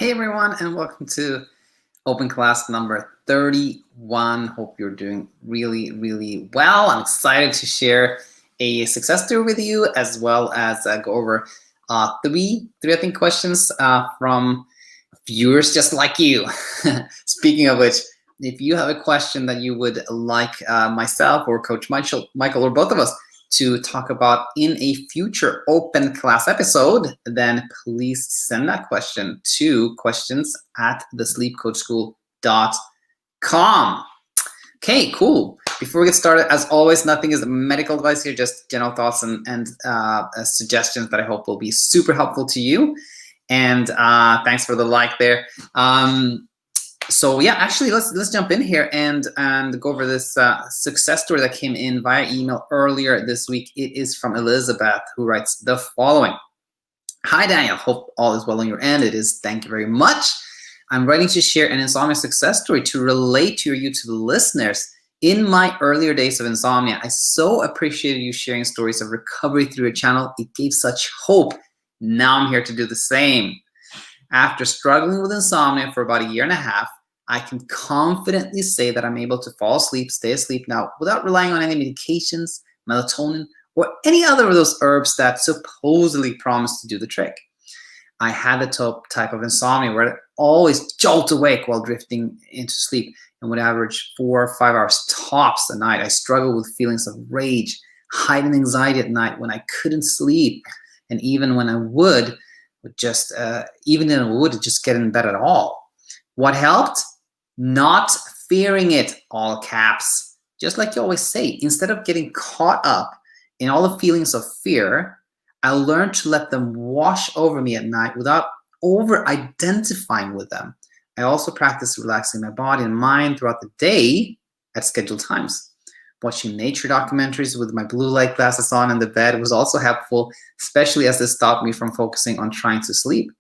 Hey everyone, and welcome to open class number 31. Hope you're doing really, really well. I'm excited to share a success story with you, as well as go over three I think questions from viewers just like you. Speaking of which, if you have a question that you would like myself or Coach Michael or both of us to talk about in a future open class episode, then please send that question to questions@thesleepcoachschool.com. Okay, cool. Before we get started, as always, nothing is medical advice here, just general thoughts and suggestions that I hope will be super helpful to you. And thanks for the like there. So yeah, actually, let's jump in here and go over this success story that came in via email earlier this week. It is from Elizabeth, who writes the following. Hi, Daniel. Hope all is well on your end. It is. Thank you very much. I'm writing to share an insomnia success story to relate to your YouTube listeners. In my earlier days of insomnia, I so appreciated you sharing stories of recovery through your channel. It gave such hope. Now I'm here to do the same. After struggling with insomnia for about 1.5 years, I can confidently say that I'm able to fall asleep, stay asleep now without relying on any medications, melatonin, or any other of those herbs that supposedly promise to do the trick. I had the type of insomnia where I always jolt awake while drifting into sleep and would average 4 or 5 hours tops a night. I struggled with feelings of rage, heightened anxiety at night when I couldn't sleep, and even when I would just get in bed at all. What helped? Not fearing it, all caps. Just like you always say, instead of getting caught up in all the feelings of fear, I learned to let them wash over me at night without over-identifying with them. I also practiced relaxing my body and mind throughout the day at scheduled times. Watching nature documentaries with my blue light glasses on in the bed was also helpful, especially as this stopped me from focusing on trying to sleep.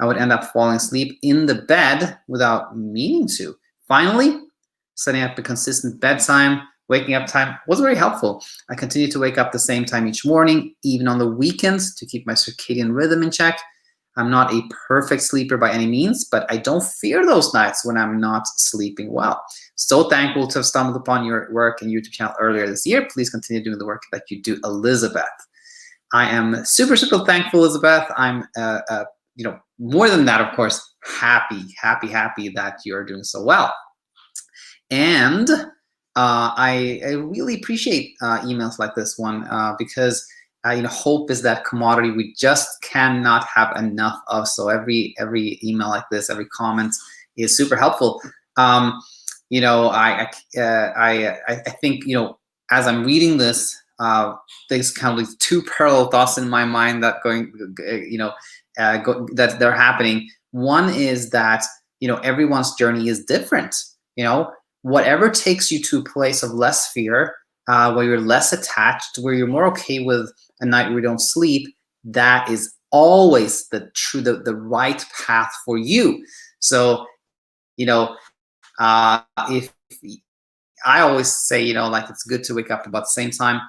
I would end up falling asleep in the bed without meaning to. Finally, setting up a consistent bedtime, waking up time was very helpful. I continue to wake up the same time each morning, even on the weekends, to keep my circadian rhythm in check. I'm not a perfect sleeper by any means, but I don't fear those nights when I'm not sleeping well. So thankful to have stumbled upon your work and YouTube channel earlier this year. Please continue doing the work that you do, Elizabeth. I am super, super thankful, Elizabeth. I'm, more than that, of course, happy that you're doing so well. And I really appreciate emails like this one because hope is that commodity we just cannot have enough of. So every email like this, every comment is super helpful. I think as I'm reading this, there's kind of like two parallel thoughts in my mind that that they're happening. One is that everyone's journey is different. Whatever takes you to a place of less fear, where you're less attached, where you're more okay with a night where you don't sleep, that is always the right path for you. So, if I always say, it's good to wake up about the same time.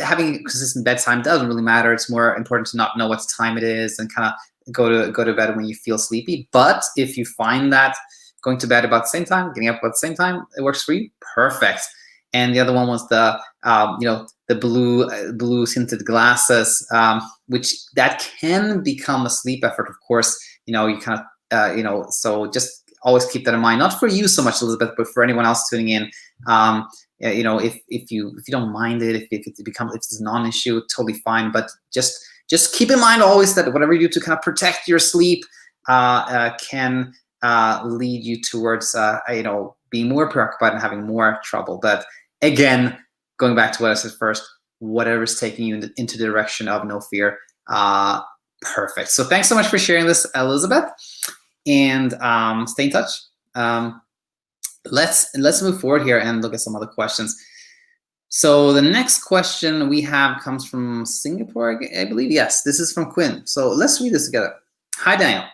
Having a consistent bedtime doesn't really matter. It's more important to not know what time it is and kind of go to bed when you feel sleepy. But if you find that going to bed about the same time, getting up about the same time, it works for you, perfect. And the other one was the blue tinted glasses, which that can become a sleep effort, of course. You kind of so just always keep that in mind. Not for you so much, Elizabeth, but for anyone else tuning in. If you don't mind it, if it's a non-issue, totally fine. But just keep in mind always that whatever you do to kind of protect your sleep can lead you towards being more preoccupied and having more trouble. But again, going back to what I said first, whatever's taking you into the direction of no fear, perfect. So thanks so much for sharing this, Elizabeth, and stay in touch. Let's move forward here and look at some other questions. So the next question we have comes from Singapore, I believe. Yes, this is from Quinn. So let's read this together. Hi, Daniel.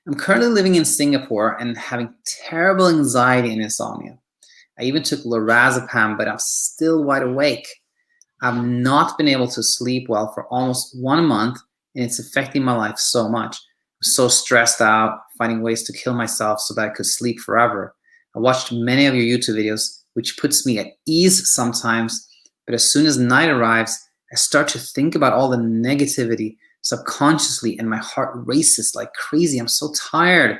I'm currently living in Singapore and having terrible anxiety and insomnia. I even took lorazepam, but I'm still wide awake. I've not been able to sleep well for almost 1 month, and it's affecting my life so much. I'm so stressed out, finding ways to kill myself so that I could sleep forever. I watched many of your YouTube videos, which puts me at ease sometimes, but as soon as night arrives, I start to think about all the negativity subconsciously and my heart races like crazy. I'm so tired.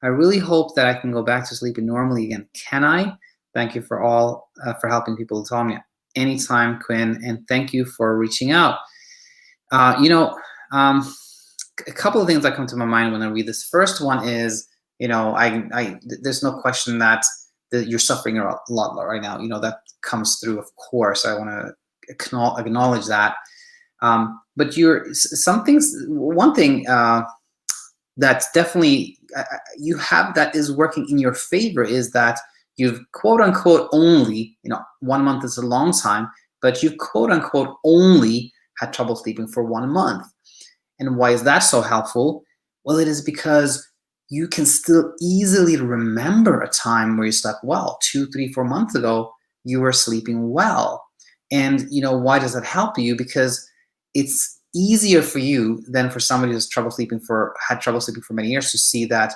I really hope that I can go back to sleeping normally again. Can I? Thank you for all for helping people with insomnia. Anytime, Quinn, and thank you for reaching out. A couple of things that come to my mind when I read this. First one is, there's no question that you're suffering a lot right now. That comes through, of course. I want to acknowledge that. But one thing that's definitely you have that is working in your favor is that you've quote unquote only, 1 month is a long time, but you quote unquote only had trouble sleeping for 1 month. And why is that so helpful? Well, it is because you can still easily remember a time where you slept well. 2, 3, 4 months ago, you were sleeping well. And why does that help you? Because it's easier for you than for somebody who's had trouble sleeping for many years to see that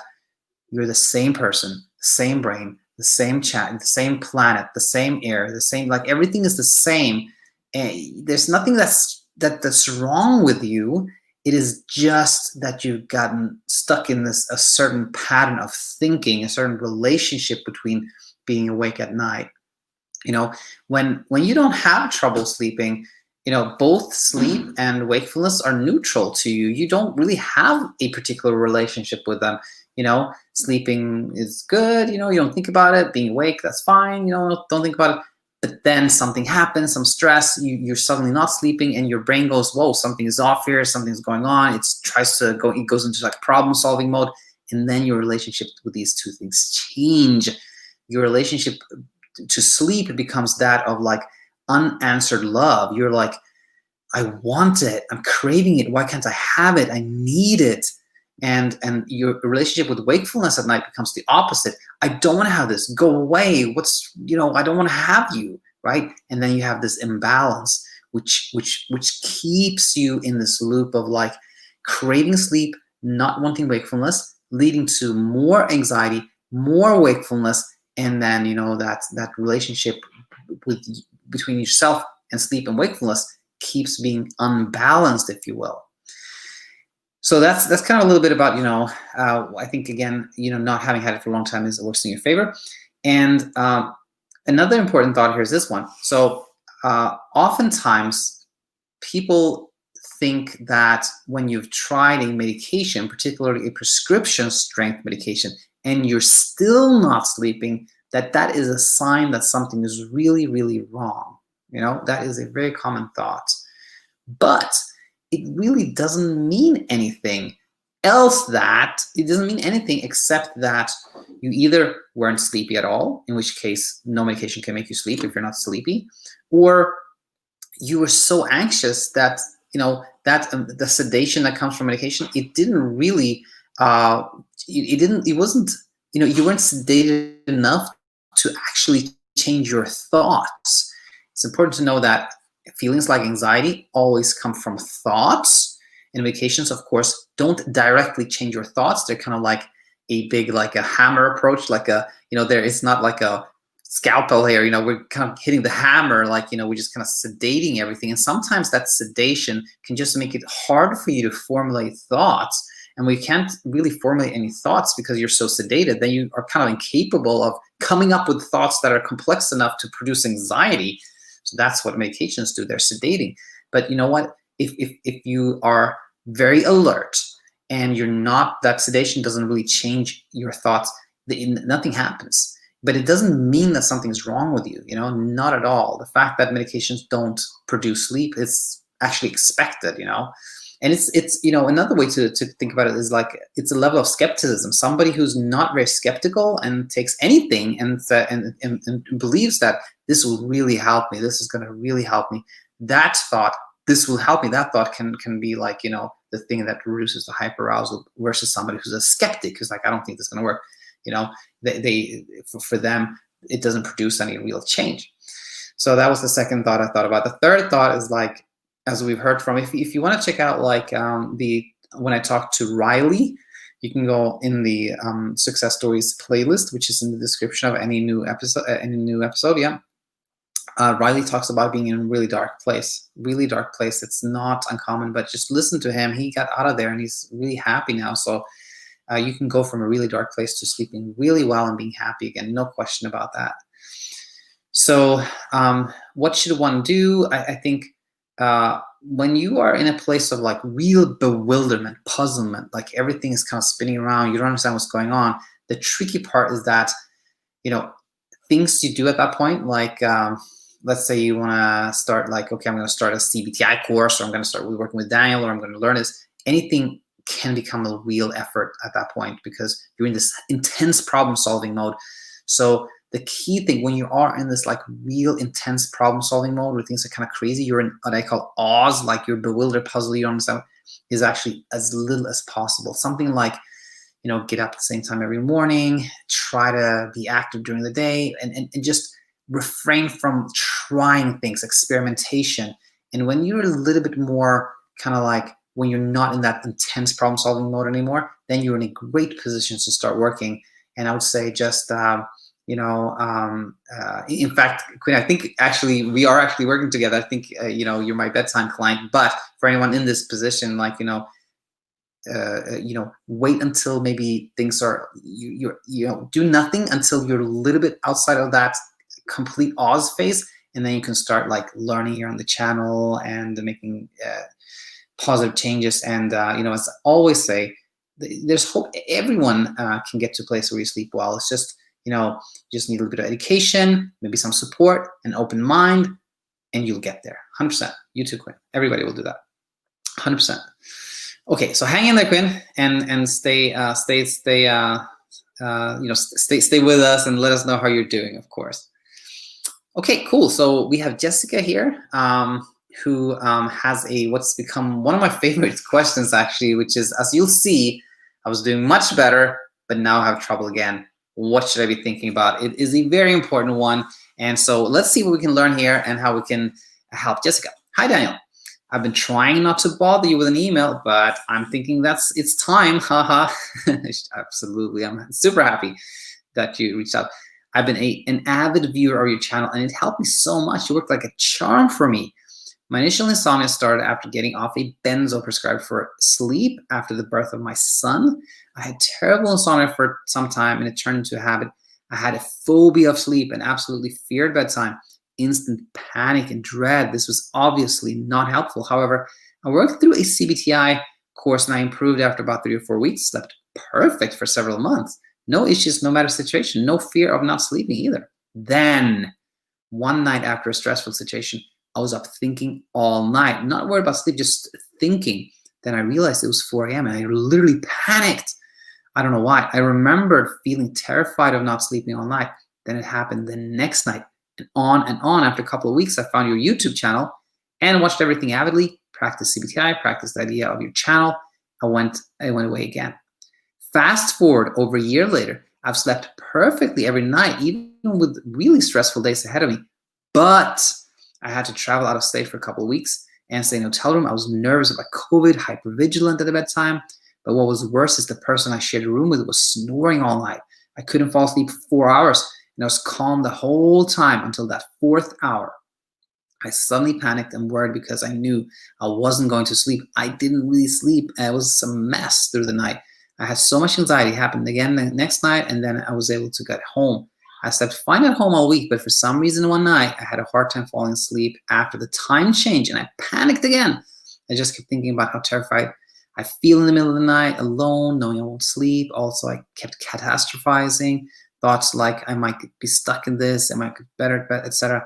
you're the same person, the same brain, the same chat, the same planet, the same air, the same, like everything is the same. And there's nothing that's wrong with you. It is just that you've gotten stuck in a certain pattern of thinking, a certain relationship between being awake at night. When you don't have trouble sleeping, both sleep and wakefulness are neutral to you. You don't really have a particular relationship with them. Sleeping is good. You don't think about it. Being awake, that's fine. Don't think about it. But then something happens, some stress, you're suddenly not sleeping, and your brain goes, whoa, something is off here, something's going on. It goes into like problem-solving mode, and then your relationship with these two things change. Your relationship to sleep becomes that of like unanswered love. You're like, I want it, I'm craving it, why can't I have it? I need it. And your relationship with wakefulness at night becomes the opposite. I don't want to have this. Go away. I don't want to have you, right? And then you have this imbalance, which keeps you in this loop of like craving sleep, not wanting wakefulness, leading to more anxiety, more wakefulness, and then that relationship between yourself and sleep and wakefulness keeps being unbalanced, if you will. So that's kind of a little bit about, I think, again, not having had it for a long time works in your favor. And another important thought here is this one. So oftentimes people think that when you've tried a medication, particularly a prescription strength medication, and you're still not sleeping, that is a sign that something is really, really wrong. That is a very common thought. But it really doesn't mean anything it doesn't mean anything except that you either weren't sleepy at all, in which case no medication can make you sleep if you're not sleepy, or you were so anxious that the sedation that comes from medication, it didn't really you weren't sedated enough to actually change your thoughts. It's important to know that feelings like anxiety always come from thoughts, and medications, of course, don't directly change your thoughts. They're kind of like a big, like a hammer approach, like it's not like a scalpel here, we're kind of hitting the hammer, like, we're just kind of sedating everything. And sometimes that sedation can just make it hard for you to formulate thoughts. And we can't really formulate any thoughts because you're so sedated. Then you are kind of incapable of coming up with thoughts that are complex enough to produce anxiety. So that's what medications do. They're sedating. But you know what? If you are very alert and you're not, that sedation doesn't really change your thoughts, nothing happens. But it doesn't mean that something's wrong with you, not at all. The fact that medications don't produce sleep is actually expected, And it's another way to think about it is like, it's a level of skepticism. Somebody who's not very skeptical and takes anything and believes that this will really help me, this is going to really help me, that thought, this will help me, that thought can be like, the thing that reduces the hyperarousal, versus somebody who's a skeptic, who's like, I don't think this is going to work. For them, it doesn't produce any real change. So that was the second thought I thought about. The third thought is like, as we've heard from, if you want to check out like when I talked to Riley, you can go in the success stories playlist, which is in the description of any new episode. Yeah. Riley talks about being in a really dark place. Really dark place. It's not uncommon, but just listen to him. He got out of there and he's really happy now. So you can go from a really dark place to sleeping really well and being happy again. No question about that. So what should one do? I think when you are in a place of like real bewilderment, puzzlement, like everything is kind of spinning around, you don't understand what's going on. The tricky part is that, things you do at that point, like let's say you want to start like, okay, I'm going to start a CBTI course, or I'm going to start working with Daniel, or I'm going to learn this. Anything can become a real effort at that point because you're in this intense problem solving mode. So the key thing when you are in this like real intense problem solving mode where things are kind of crazy, you're in what I call Oz, like you're bewildered, puzzled, you don't understand, is actually as little as possible. Something like, get up at the same time every morning, try to be active during the day, and just refrain from trying things, experimentation. And when you're a little bit more kind of like, when you're not in that intense problem solving mode anymore, then you're in a great position to start working. And I would say just, in fact, Quinn, I think actually we are actually working together. I think, you're my BedTyme client, but for anyone in this position, like, wait until maybe things are, do nothing until you're a little bit outside of that complete Oz phase. And then you can start like learning here on the channel and making positive changes. And, as I always say, there's hope. Everyone can get to a place where you sleep well. It's just, you just need a little bit of education, maybe some support, an open mind, and you'll get there. 100%. You too, Quinn. Everybody will do that. 100%. Okay, so hang in there, Quinn, and stay with us and let us know how you're doing, of course. Okay, cool. So we have Jessica here, who has what's become one of my favorite questions, actually, which is, as you'll see, I was doing much better, but now I have trouble again. What should I be thinking about? It is a very important one. And so let's see what we can learn here and how we can help Jessica. Hi, Daniel. I've been trying not to bother you with an email, but I'm thinking it's time. Haha. Absolutely. I'm super happy that you reached out. I've been an avid viewer of your channel, and it helped me so much. You worked like a charm for me. My initial insomnia started after getting off a benzo prescribed for sleep after the birth of my son. I had terrible insomnia for some time, and it turned into a habit. I had a phobia of sleep and absolutely feared bedtime. Instant panic and dread. This was obviously not helpful. However, I worked through a CBTI course and I improved after about 3 or 4 weeks. Slept perfect for several months. No issues, no matter situation. No fear of not sleeping either. Then, one night after a stressful situation, I was up thinking all night. Not worried about sleep, just thinking. Then I realized it was 4 a.m. and I literally panicked. I don't know why. I remembered feeling terrified of not sleeping all night. Then it happened the next night. And on. After a couple of weeks, I found your YouTube channel and watched everything avidly, practiced CBTI, practiced the idea of your channel. I went away again. Fast forward over a year later, I've slept perfectly every night, even with really stressful days ahead of me. But I had to travel out of state for a couple of weeks and stay in a hotel room. I was nervous about COVID, hypervigilant at the bedtime. But what was worse is the person I shared a room with was snoring all night. I couldn't fall asleep for 4 hours. And I was calm the whole time until that 4th hour. I suddenly panicked and worried because I knew I wasn't going to sleep. I didn't really sleep. It was a mess through the night. I had so much anxiety. It happened again the next night, and then I was able to get home. I slept fine at home all week, but for some reason one night, I had a hard time falling asleep after the time change, and I panicked again. I just kept thinking about how terrified I feel in the middle of the night, alone, knowing I won't sleep. Also, I kept catastrophizing. Thoughts like I might be stuck in this, I might get better, etc.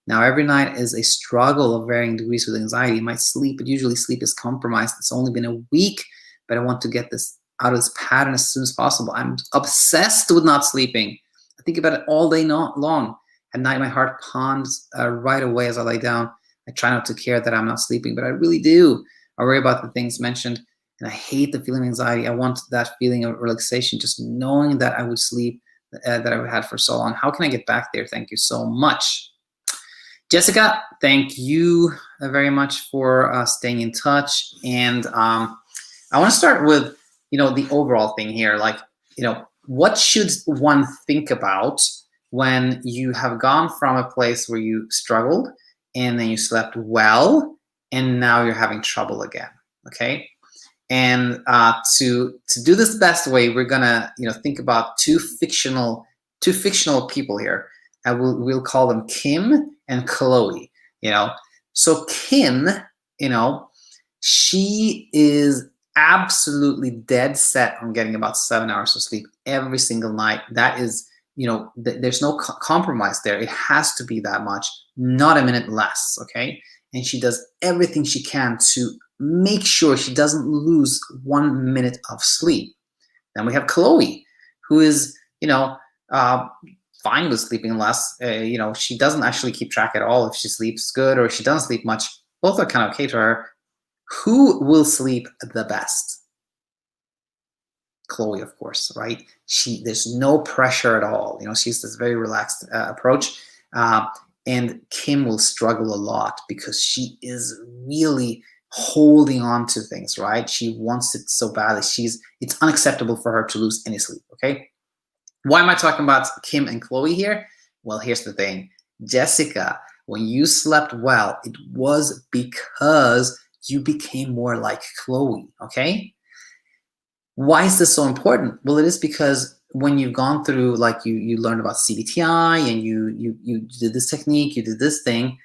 Now, every night is a struggle of varying degrees with anxiety. My sleep, but usually sleep is compromised. It's only been a week, but I want to get this out of this pattern as soon as possible. I'm obsessed with not sleeping. I think about it all day long. At night, my heart pounds right away as I lay down. I try not to care that I'm not sleeping, but I really do. I worry about the things mentioned, and I hate the feeling of anxiety. I want that feeling of relaxation, just knowing that I would sleep, that I've had for so long. How can I get back there? Thank you so much. Jessica, thank you very much for staying in touch. And I want to start with the overall thing here, like, what should one think about when you have gone from a place where you struggled and then you slept well and now you're having trouble again, okay? And to do this the best way, we're gonna think about two fictional people here. We'll call them Kim and Chloe. So Kim, she is absolutely dead set on getting about 7 hours of sleep every single night. That is, there's no compromise there. It has to be that much, not a minute less, okay? And she does everything she can to make sure she doesn't lose 1 minute of sleep. Then we have Chloe, who is, fine with sleeping less. She doesn't actually keep track at all if she sleeps good or if she doesn't sleep much. Both are kind of okay to her. Who will sleep the best? Chloe, of course, right? There's no pressure at all. She's this very relaxed approach. And Kim will struggle a lot because she is really holding on to things, right? She wants it so badly. It's unacceptable for her to lose any sleep, okay? Why am I talking about Kim and Chloe here? Well, here's the thing. Jessica, when you slept well, it was because you became more like Chloe, okay? Why is this so important? Well, it is because when you've gone through, like you learned about CBTI and you did this technique, you did this thing,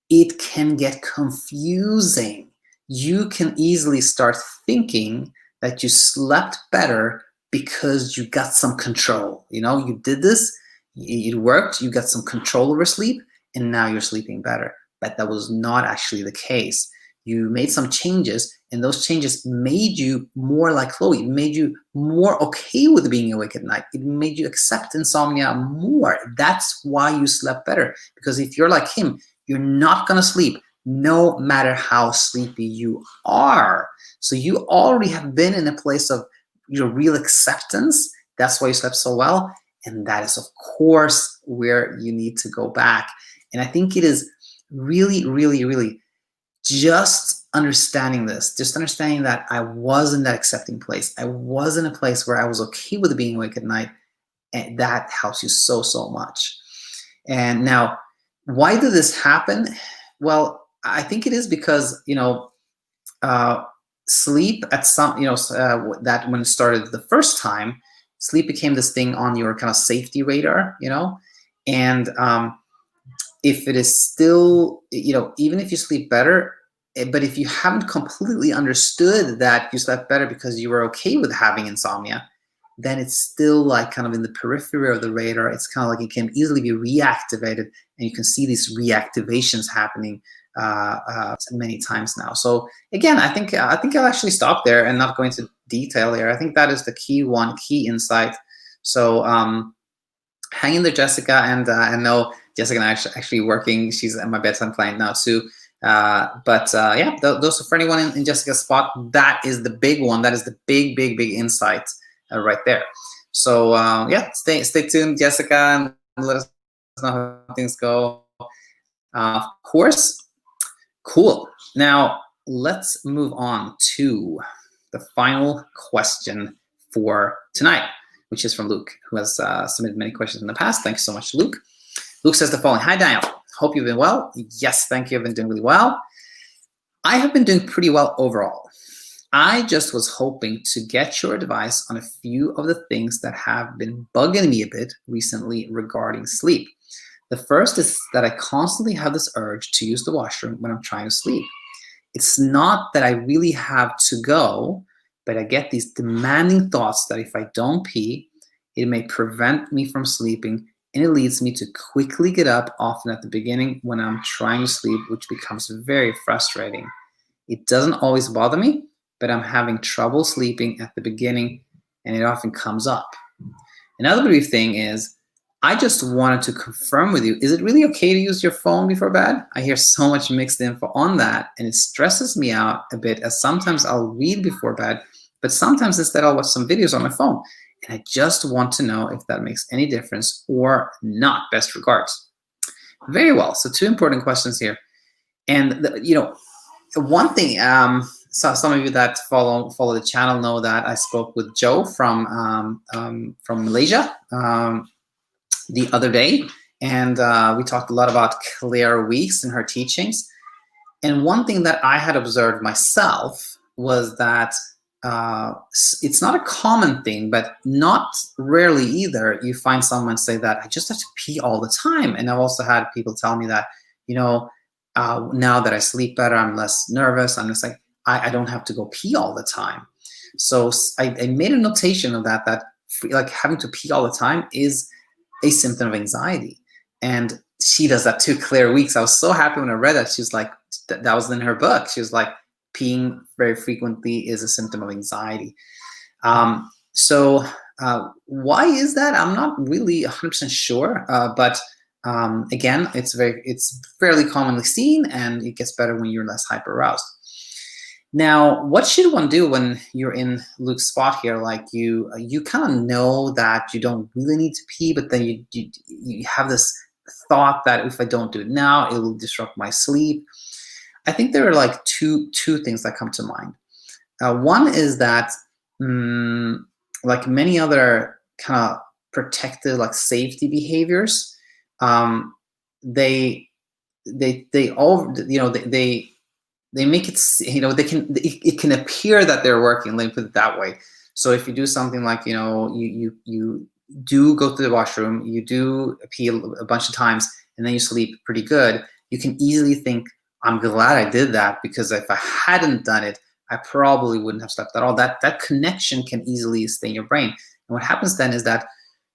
it can get confusing. You can easily start thinking that you slept better because you got some control. You did this, it worked, you got some control over sleep, and now you're sleeping better. But that was not actually the case. You made some changes, and those changes made you more like Chloe. It made you more okay with being awake at night. It made you accept insomnia more. That's why you slept better. Because if you're like him, you're not gonna sleep no matter how sleepy you are. So you already have been in a place of real acceptance. That's why you slept so well. And that is, of course, where you need to go back. And I think it is really, really, really just understanding this, just understanding that I was in that accepting place. I was in a place where I was okay with being awake at night. And that helps you so, so much. And now, why did this happen? Well, I think it is because, sleep at some, that when it started the first time, sleep became this thing on your kind of safety radar, and if it is still, even if you sleep better, but if you haven't completely understood that you slept better because you were okay with having insomnia, then it's still like kind of in the periphery of the radar. It's kind of like it can easily be reactivated, and you can see these reactivations happening many times now. So again, I think I'll actually stop there and not go into detail here. I think that is the key insight. So hang in there, Jessica, and I know Jessica and I actually working. She's at my BedTyme client now too. Yeah, those are for anyone in Jessica's spot. That is the big one. That is the big insight right there. So yeah, stay tuned, Jessica, and let us know how things go. Of course. Cool. Now let's move on to the final question for tonight, which is from Luke, who has submitted many questions in the past. Thanks so much, Luke. Luke says the following: Hi, Daniel. Hope you've been well. Yes, thank you. I've been doing really well. I have been doing pretty well overall. I just was hoping to get your advice on a few of the things that have been bugging me a bit recently regarding sleep. The first is that I constantly have this urge to use the washroom when I'm trying to sleep. It's not that I really have to go, but I get these demanding thoughts that if I don't pee, it may prevent me from sleeping, and it leads me to quickly get up, often at the beginning when I'm trying to sleep, which becomes very frustrating. It doesn't always bother me, but I'm having trouble sleeping at the beginning, and it often comes up. Another brief thing is, I just wanted to confirm with you, is it really okay to use your phone before bed? I hear so much mixed info on that, and it stresses me out a bit, as sometimes I'll read before bed, but sometimes instead I'll watch some videos on my phone. And I just want to know if that makes any difference or not. Best regards. Very well. So two important questions here. And one thing, so some of you that follow the channel know that I spoke with Joe from Malaysia the other day, and we talked a lot about Claire Weeks and her teachings. And one thing that I had observed myself was that it's not a common thing, but not rarely either. You find someone say that I just have to pee all the time. And I've also had people tell me that, you know, now that I sleep better, I'm less nervous. I'm just like, I don't have to go pee all the time. So I made a notation of that, like having to pee all the time is a symptom of anxiety. And she does that too, Claire Weeks. I was so happy when I read that. She was like, that was in her book. She was like, peeing very frequently is a symptom of anxiety. So why is that? I'm not really 100% sure, but again, it's fairly commonly seen, and it gets better when you're less hyper aroused. Now, what should one do when you're in Luke's spot here? Like you kind of know that you don't really need to pee, but then you have this thought that if I don't do it now, it will disrupt my sleep. I think there are like two things that come to mind. One is that, like many other kind of protective, like safety behaviors, they all, you know, they make it, you know, it can appear that they're working. Let me put it that way. So if you do something like, you know, you do go to the washroom, you do pee a bunch of times, and then you sleep pretty good, you can easily think, I'm glad I did that, because if I hadn't done it, I probably wouldn't have slept at all. That connection can easily stay in your brain. And what happens then is that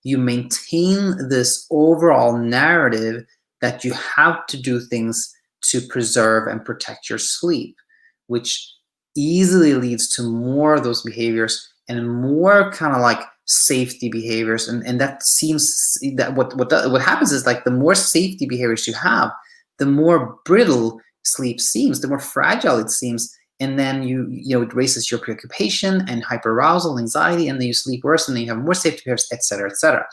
you maintain this overall narrative that you have to do things to preserve and protect your sleep, which easily leads to more of those behaviors and more kind of like safety behaviors. And that seems that what happens is, like, the more safety behaviors you have, the more brittle sleep seems, the more fragile it seems, and then you know, it raises your preoccupation and hyperarousal, anxiety, and then you sleep worse, and then you have more safety behaviors, etc., etc.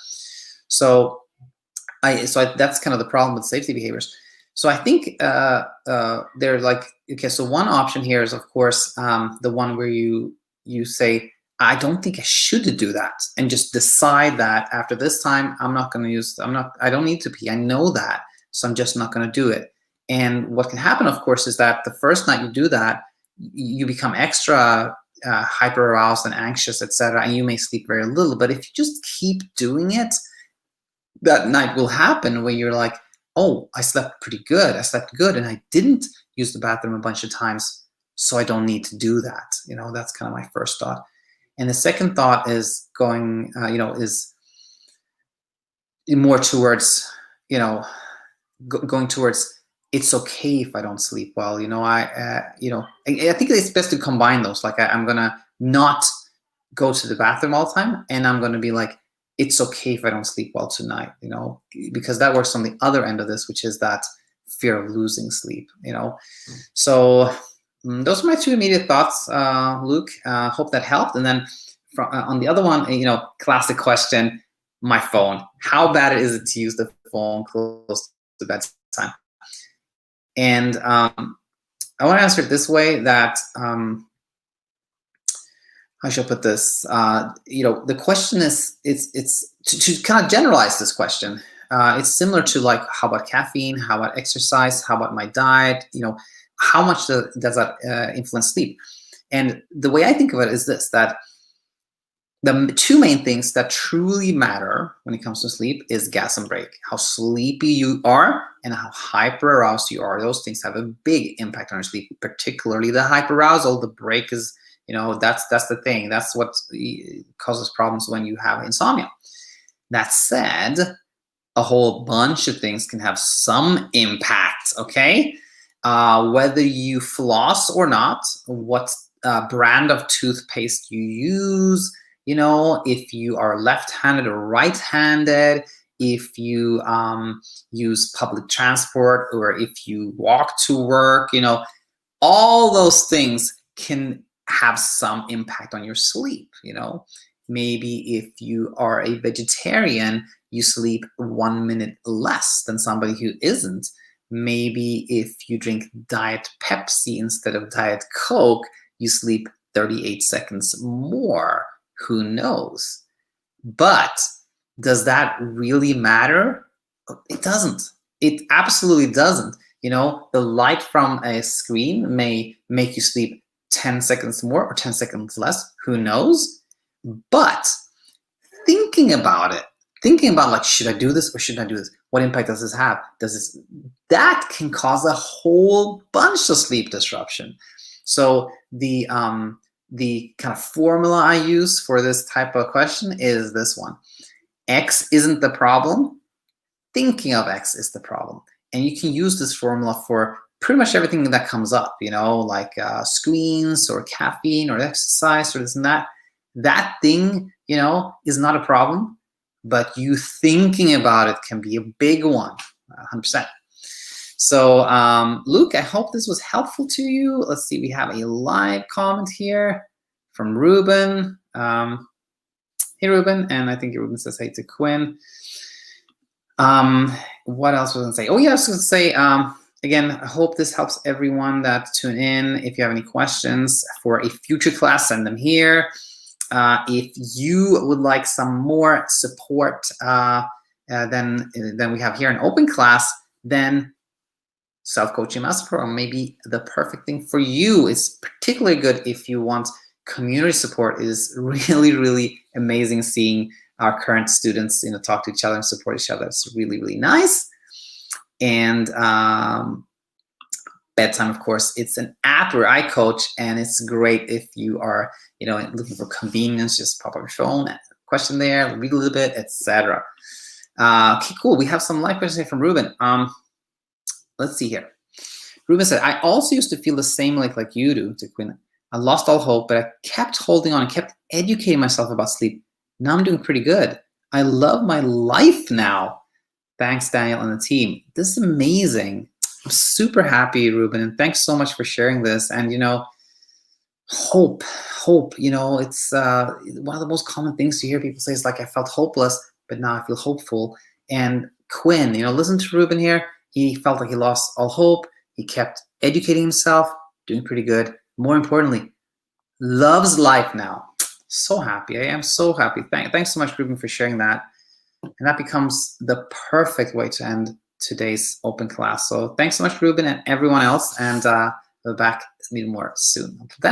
So that's kind of the problem with safety behaviors. So I think they're like, okay, so one option here is, of course, the one where you say, I don't think I should do that, and just decide that after this time, I don't need to pee. I know that, so I'm just not going to do it. And what can happen, of course, is that the first night you do that, you become extra hyper aroused and anxious, etc., and you may sleep very little. But if you just keep doing it, that night will happen where you're like, oh, I slept pretty good. I slept good, and I didn't use the bathroom a bunch of times, so I don't need to do that. You know, that's kind of my first thought. And the second thought is going, you know, is more towards, you know, going towards, it's okay if I don't sleep well. You know, you know, I think it's best to combine those. Like, I'm gonna not go to the bathroom all the time, and I'm gonna be like, it's okay if I don't sleep well tonight. You know, because that works on the other end of this, which is that fear of losing sleep. You know, so those are my two immediate thoughts, Luke. Hope that helped. And then on the other one, you know, classic question: my phone. How bad is it to use the phone close to bedtime? And I want to answer it this way, that how shall I put this? You know, the question is, it's to kind of generalize this question. It's similar to, like, how about caffeine? How about exercise? How about my diet? You know, how much does that influence sleep? And the way I think of it is this: that the two main things that truly matter when it comes to sleep is gas and brake. How sleepy you are and how hyper aroused you are. Those things have a big impact on your sleep, particularly the hyper arousal. The brake is, you know, that's the thing. That's what causes problems when you have insomnia. That said, a whole bunch of things can have some impact, okay? Whether you floss or not, what brand of toothpaste you use, you know, if you are left-handed or right-handed, if you use public transport, or if you walk to work, you know, all those things can have some impact on your sleep. You know, maybe if you are a vegetarian, you sleep 1 minute less than somebody who isn't. Maybe if you drink Diet Pepsi instead of Diet Coke, you sleep 38 seconds more. Who knows? But does that really matter? It doesn't. It absolutely doesn't. You know, the light from a screen may make you sleep 10 seconds more or 10 seconds less. Who knows? But thinking about it, thinking about like, should I do this or should I do this? What impact does this have? That can cause a whole bunch of sleep disruption. So the kind of formula I use for this type of question is this one. X isn't the problem. Thinking of X is the problem. And you can use this formula for pretty much everything that comes up, you know, like screens or caffeine or exercise or this and that. That thing, you know, is not a problem, but you thinking about it can be a big one, 100%. So, Luke, I hope this was helpful to you. Let's see, we have a live comment here from Ruben. Hey, Ruben, and I think Ruben says hey to Quinn. What else was I going to say? Oh, yeah, I was going to say, again, I hope this helps everyone that tune in. If you have any questions for a future class, send them here. If you would like some more support than we have here in open class, then self-coaching master program may be the perfect thing for you. It's particularly good if you want community support. It is really, really amazing seeing our current students, you know, talk to each other and support each other. It's really, really nice. And BedTyme, of course, it's an app where I coach, and it's great if you are, you know, looking for convenience. Just pop up your phone, question there, read a little bit, etc. Okay, cool. We have some live questions here from Ruben. Let's see here. Ruben said, I also used to feel the same like you do, to Quinn. I lost all hope, but I kept holding on and kept educating myself about sleep. Now I'm doing pretty good. I love my life now. Thanks, Daniel and the team. This is amazing. I'm super happy, Ruben, and thanks so much for sharing this. And, you know, hope, you know, it's one of the most common things to hear people say is like, I felt hopeless, but now I feel hopeful. And Quinn, you know, listen to Ruben here. He felt like he lost all hope. He kept educating himself, doing pretty good. More importantly, loves life now. So happy. I am so happy. Thanks so much, Ruben, for sharing that. And that becomes the perfect way to end today's open class. So thanks so much, Ruben, and everyone else. And we'll be back to meet more soon. Until then.